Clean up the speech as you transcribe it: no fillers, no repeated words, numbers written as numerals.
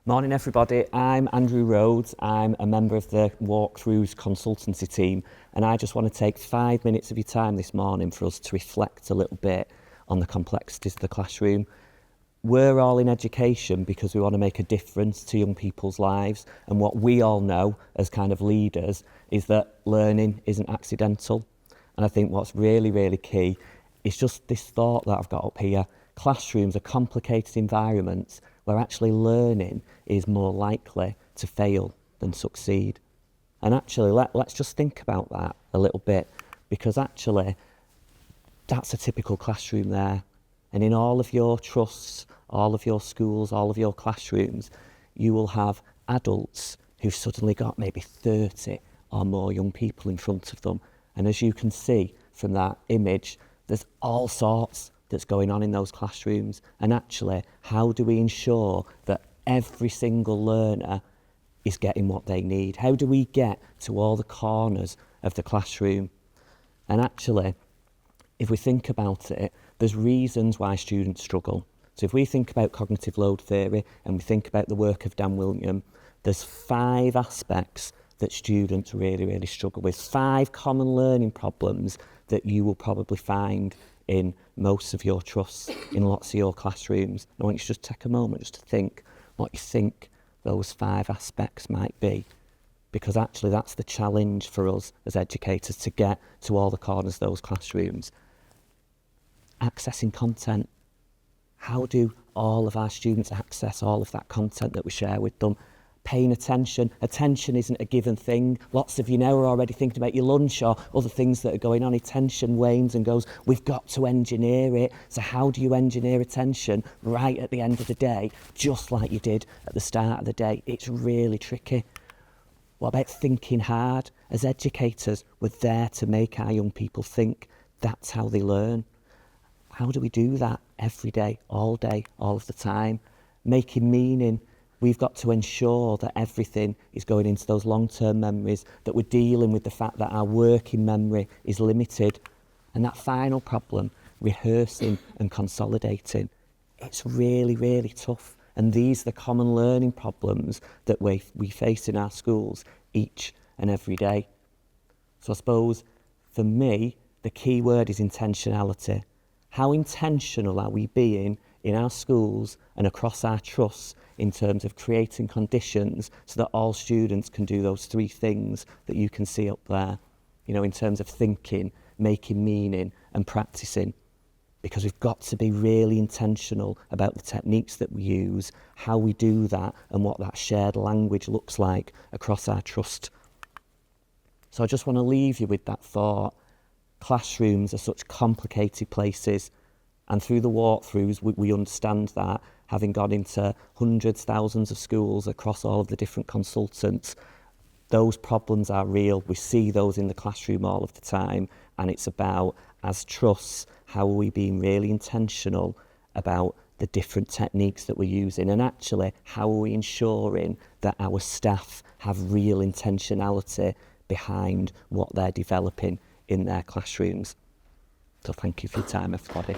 Morning everybody, I'm Andrew Rhodes, I'm a member of the Thrus consultancy team, and I just want to take 5 minutes of your time this morning for us to reflect a little bit on the complexities of the classroom. We're all in education because we want to make a difference to young people's lives, and what we all know as kind of leaders is that learning isn't accidental. And I think what's really key is just this thought that I've got up here. Classrooms are complicated environments where actually learning is more likely to fail than succeed. And actually, let's just think about that a little bit, because actually that's a typical classroom there. And in all of your trusts, all of your schools, all of your classrooms, you will have adults who've suddenly got maybe 30 or more young people in front of them. And as you can see from that image, there's all sorts that's going on in those classrooms. And actually, how do we ensure that every single learner is getting what they need? How do we get to all the corners of the classroom? And actually, if we think about it, there's reasons why students struggle. So if we think about cognitive load theory and we think about the work of Dan William, there's 5 aspects that students really struggle with. 5 common learning problems that you will probably find in most of your trusts, in lots of your classrooms. I want you to just take a moment just to think what you think those 5 aspects might be, because actually that's the challenge for us as educators, to get to all the corners of those classrooms. Accessing content. How do all of our students access all of that content that we share with them? Paying attention. Attention isn't a given thing. Lots of you now are already thinking about your lunch or other things that are going on. Attention wanes and goes. We've got to engineer it. So how do you engineer attention right at the end of the day, just like you did at the start of the day? It's really tricky. What about thinking hard? As educators, we're there to make our young people think. That's how they learn. How do we do that every day, all of the time? Making meaning. We've got to ensure that everything is going into those long-term memories, that we're dealing with the fact that our working memory is limited. And that final problem, rehearsing and consolidating, it's really tough. And these are the common learning problems that we face in our schools each and every day. So I suppose, for me, the key word is intentionality. How intentional are we being in our schools and across our trusts in terms of creating conditions so that all students can do those 3 things that you can see up there, in terms of thinking, making meaning and practicing? Because we've got to be really intentional about the techniques that we use, how we do that, and what that shared language looks like across our trust. So I just want to leave you with that thought. Classrooms are such complicated places, and through the walkthroughs we understand that, having gone into hundreds, thousands of schools across all of the different consultants, those problems are real. We see those in the classroom all of the time, and it's about, as trusts, how are we being really intentional about the different techniques that we're using, and actually how are we ensuring that our staff have real intentionality behind what they're developing in their classrooms. So thank you for your time, everybody.